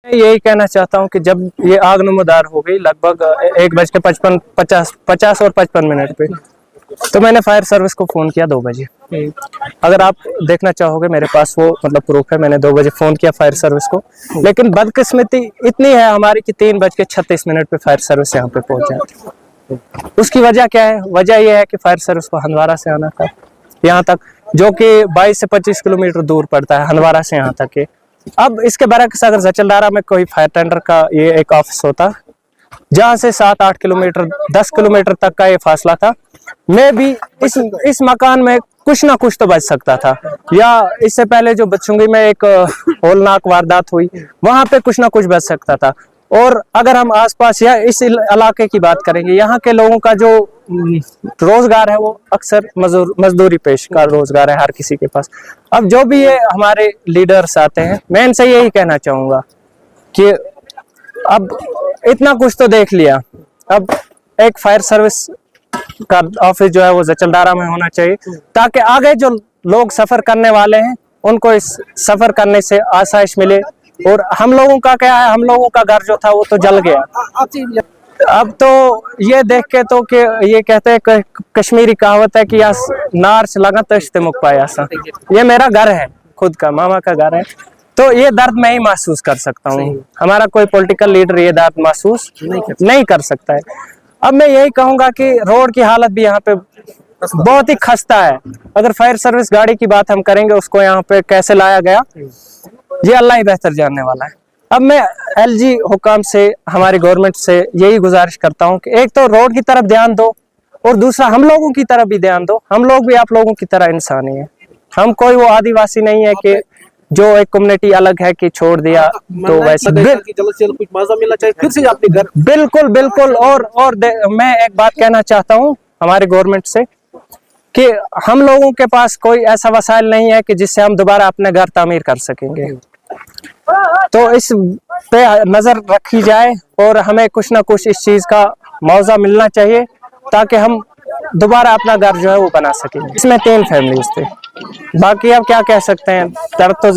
मैं यही कहना चाहता हूँ कि जब ये आग नमूदार हो गई लगभग 1:50 पे, तो मैंने फायर सर्विस को फोन किया 2 बजे। अगर आप देखना चाहोगे मेरे पास वो मतलब प्रूफ है, मैंने 2 बजे फोन किया फायर सर्विस को, लेकिन बदकिस्मती इतनी है हमारी कि 3:36 पे फायर सर्विस यहाँ पे पहुंच जाती। उसकी वजह क्या है? वजह यह है कि फायर सर्विस को हंदवारा से आना था यहाँ तक, जो कि 22 से 25 किलोमीटर दूर पड़ता है हंदवारा से यहाँ तक के। अब इसके बरक्स अगर जचलदारा में कोई फायर टेंडर का ये एक ऑफिस होता जहाँ से 7-8 किलोमीटर 10 किलोमीटर तक का ये फासला था, मैं भी इस मकान में कुछ ना कुछ तो बच सकता था, या इससे पहले जो बचूंगी में एक होलनाक वारदात हुई वहां पे कुछ ना कुछ बच सकता था। और अगर हम आसपास या इस इलाके की बात करेंगे, यहाँ के लोगों का जो रोजगार है वो अक्सर मजदूरी पेश का रोजगार है हर किसी के पास। अब जो भी ये हमारे लीडर्स आते हैं, मैं इनसे यही कहना चाहूंगा कि अब इतना कुछ तो देख लिया, अब एक फायर सर्विस का ऑफिस जो है वो जचलदारा में होना चाहिए, ताकि आगे जो लोग सफर करने वाले हैं उनको इस सफर करने से आसाइश मिले। और हम लोगों का क्या है, हम लोगों का घर जो था वो तो जल गया। अब तो ये देख के तो कि ये कहते हैं कश्मीरी कहावत है कि यास नार्च लगा तश्ते मुक पाया सा। ये मेरा घर है, खुद का मामा का घर है, तो ये दर्द मैं ही महसूस कर सकता हूँ। हमारा कोई पॉलिटिकल लीडर ये दर्द महसूस नहीं कर सकता है। अब मैं यही कहूंगा कि रोड की हालत भी यहाँ पे बहुत ही खस्ता है। अगर फायर सर्विस गाड़ी की बात हम करेंगे, उसको यहाँ पे कैसे लाया गया ये अल्लाह ही बेहतर जानने वाला है। अब मैं एलजी हुकाम से, हमारी गवर्नमेंट से यही गुजारिश करता हूँ कि एक तो रोड की तरफ ध्यान दो, और दूसरा हम लोगों की तरफ भी ध्यान दो। हम लोग भी आप लोगों की तरह इंसान ही है, हम कोई वो आदिवासी नहीं है कि जो एक कम्युनिटी अलग है कि छोड़ दिया तो वैसे कुछ मजा मिलना चाहिए फिर से अपने घर। बिल्कुल बिल्कुल। और मैं एक बात कहना चाहता हूँ हमारे गवर्नमेंट से कि हम लोगों के पास कोई ऐसा वसाइल नहीं है कि जिससे हम दोबारा अपने घर तामीर कर सकेंगे, तो इस पे नजर रखी जाए और हमें कुछ ना कुछ इस चीज का मुआवजा मिलना चाहिए ताकि हम दोबारा अपना घर जो है वो बना सकेंगे। इसमें 3 फैमिलीज थे, बाकी अब क्या कह सकते हैं, दर्द तो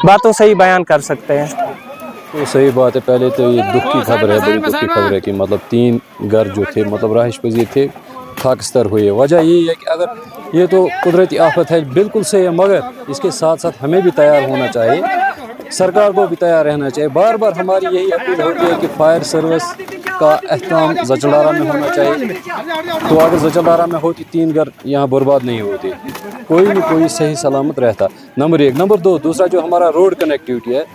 बातों से ही बयान कर सकते हैं। तो सही बात है। पहले तो ये दुख की खबर है, बड़ी दुख की खबर है कि मतलब 3 घर जो थे मतलब रहायश पजीर थे खाकस्तर हुए। वजह यही है कि अगर ये तो कुदरती आफत है, बिल्कुल सही है, मगर इसके साथ साथ हमें भी तैयार होना चाहिए, सरकार को भी तैयार रहना चाहिए। बार बार हमारी यही अपील होती है कि फायर सर्विस का एहतमाम जचलदारा में होना चाहिए। तो अगर जचलदारा में होती 3 घर यहाँ बर्बाद नहीं होते, कोई न कोई सही सलामत रहता। नंबर 1। नंबर 2, दूसरा जो हमारा रोड कनेक्टिविटी है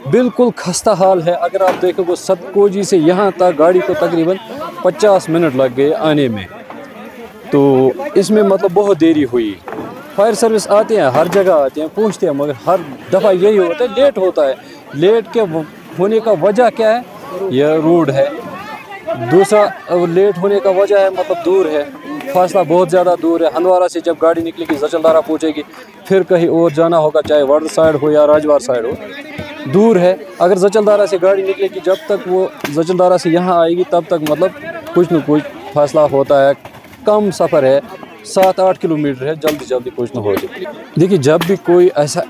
बिल्कुल खस्ता हाल है। अगर आप देखोगे सतकोजी से यहाँ तक गाड़ी को तकरीबन 50 मिनट लग गए आने में, तो इसमें मतलब बहुत देरी हुई। फायर सर्विस आते हैं, हर जगह आते हैं, पूछते हैं, मगर हर दफ़ा यही होता है, लेट होता है। लेट के होने का वजह क्या है? यह रोड है। दूसरा लेट होने का वजह है मतलब दूर है, फासला बहुत ज़्यादा दूर है। हंदवारा से जब गाड़ी निकलेगी जचलदारा पहुँचेगी, फिर कहीं और जाना होगा, चाहे वर्द साइड हो या राजवार साइड हो, दूर है। अगर जचलदारा से गाड़ी निकलेगी, जब तक वो जचलदारा से यहाँ आएगी तब तक मतलब कुछ न कुछ फासला होता है। कम सफ़र है, 7-8 किलोमीटर है, जल्दी जल्दी पहुँचना होती। देखिए, जब भी कोई ऐसा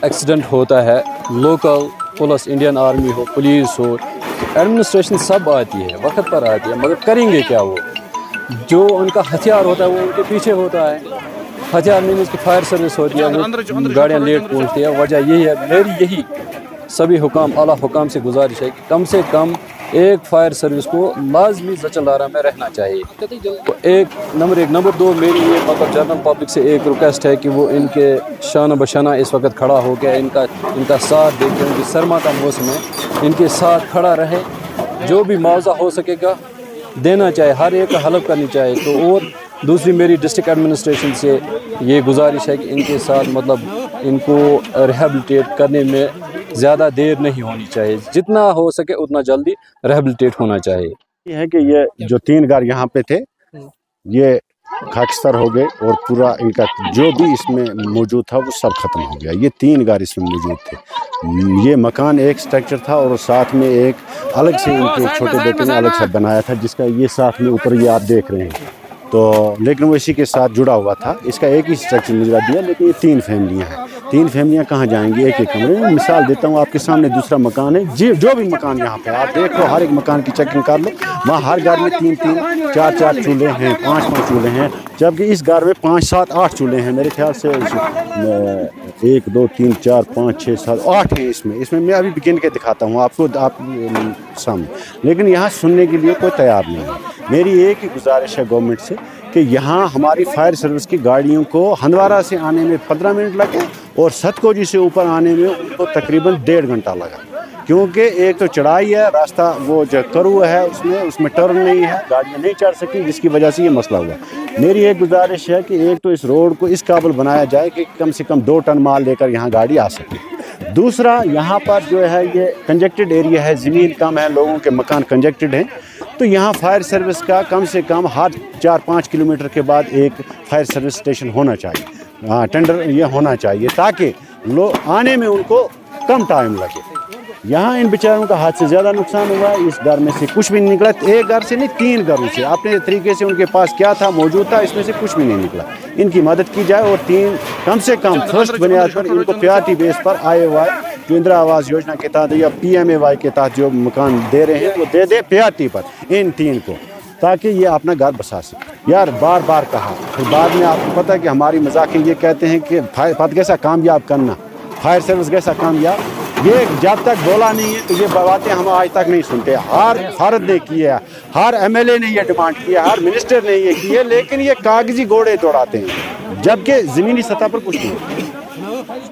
एक्सीडेंट होता है, लोकल पुलिस, इंडियन आर्मी हो, पुलिस हो, एडमिनिस्ट्रेशन सब आती है, वक्त पर आती है, मगर करेंगे क्या? वो जो उनका हथियार होता है वो उनके पीछे होता है। हथियार मीन्स की फायर सर्विस होती है, वो गाड़ियाँ लेट पहुँचती है। वजह यही है। मेरी यही सभी हुकाम, आला हुकाम से गुजारिश है कि कम से कम एक फायर सर्विस को लाजमी जचलदारा में रहना चाहिए। तो नंबर 1। नंबर 2, मेरी ये मतलब जनरल पब्लिक से एक रिक्वेस्ट है कि वो इनके शाना बशाना इस वक्त खड़ा हो गया, इनका साथ देखें, उनकी सरमा का मौसम है, इनके साथ खड़ा रहे, जो भी मुआवजा हो सकेगा देना चाहिए, हर एक का हेल्प करनी चाहिए। तो और दूसरी मेरी डिस्ट्रिक्ट एडमिनिस्ट्रेशन से ये गुजारिश है कि इनके साथ मतलब इनको रिहेबिलिटेट करने में ज़्यादा देर नहीं होनी चाहिए, जितना हो सके उतना जल्दी रिहेबिलिटेट होना चाहिए। ये है कि ये जो 3 घर यहाँ पे थे ये खाकस्तर हो गए और पूरा इनका जो भी इसमें मौजूद था वो सब खत्म हो गया। ये 3 घर इसमें मौजूद थे। ये मकान एक स्ट्रक्चर था और साथ में एक अलग से इनके छोटे बेटे ने अलग से बनाया था, जिसका ये साथ में ऊपर ये आप देख रहे हैं। तो लेकिन वो इसी के साथ जुड़ा हुआ था। इसका एक ही स्ट्रक्चर मुझे दिया, लेकिन ये 3 फैमिलियाँ हैं। 3 फैमिलियाँ कहाँ जाएंगी एक एक कमरे में? मिसाल देता हूँ आपके सामने, दूसरा मकान है, जो भी मकान यहाँ पे आप देख लो, हर एक मकान की चेकिंग कर लो, वहाँ हर घर में 3-3, 4-4 चूल्हे हैं, 5-5 चूल्हे हैं, जबकि इस घर में 5-7-8 चूल्हे हैं मेरे ख्याल से। 1 2 3 4 5 6 7 8 हैं इसमें मैं अभी गिन के दिखाता हूँ आपको, आप सामने। लेकिन यहाँ सुनने के लिए कोई तैयार नहीं है। मेरी एक ही गुजारिश है गवर्नमेंट से कि यहाँ हमारी फायर सर्विस की गाड़ियों को हंदवारा से आने में 15 मिनट लगे और सतकोजी से ऊपर आने में उनको तकरीबन 1.5 घंटा लगा, क्योंकि एक तो चढ़ाई है, रास्ता वो जो करू है उसमें टर्न नहीं है, गाड़ियाँ नहीं चढ़ सकी, जिसकी वजह से ये मसला हुआ। मेरी एक गुजारिश है कि एक तो इस रोड को इस काबिल बनाया जाए कि कम से कम 2 टन माल लेकर यहाँ गाड़ी आ सके। दूसरा, यहाँ पर जो है ये कंजेक्टेड एरिया है, ज़मीन कम है, लोगों के मकान कंजेक्टेड हैं, तो यहाँ फायर सर्विस का कम से कम हर 4-5 किलोमीटर के बाद एक फायर सर्विस स्टेशन होना चाहिए। हाँ, टेंडर ये होना चाहिए ताकि लोग आने में उनको कम टाइम लगे। यहाँ इन बेचारों का हाथ से ज़्यादा नुकसान हुआ है। इस घर में से कुछ भी नहीं निकला, एक घर से नहीं 3 घरों से अपने तरीके से उनके पास क्या था मौजूद था, इसमें से कुछ भी नहीं निकला। इनकी मदद की जाए और 3 कम से कम फर्स्ट बुनियाद पर इनको प्रायोरिटी बेस पर IOY जो इंदिरा आवास योजना के तहत या PMAY के तहत जो मकान दे रहे हैं वो दे दे प्रायोरिटी पर इन 3 को, ताकि ये अपना घर बसा सके। यार बार बार कहा, फिर बाद में आपको पता है कि हमारी मजाक ये कहते हैं कि फायर कैसा कामयाब करना, फायर सर्विस कैसा कामयाब, ये जब तक बोला नहीं है तो ये बातें हम आज तक नहीं सुनते। हर फर्द ने की है, हर MLA ने ये डिमांड की है, हर मिनिस्टर ने ये की है, लेकिन ये कागजी घोड़े दौड़ाते हैं, जबकि ज़मीनी सतह पर कुछ नहीं।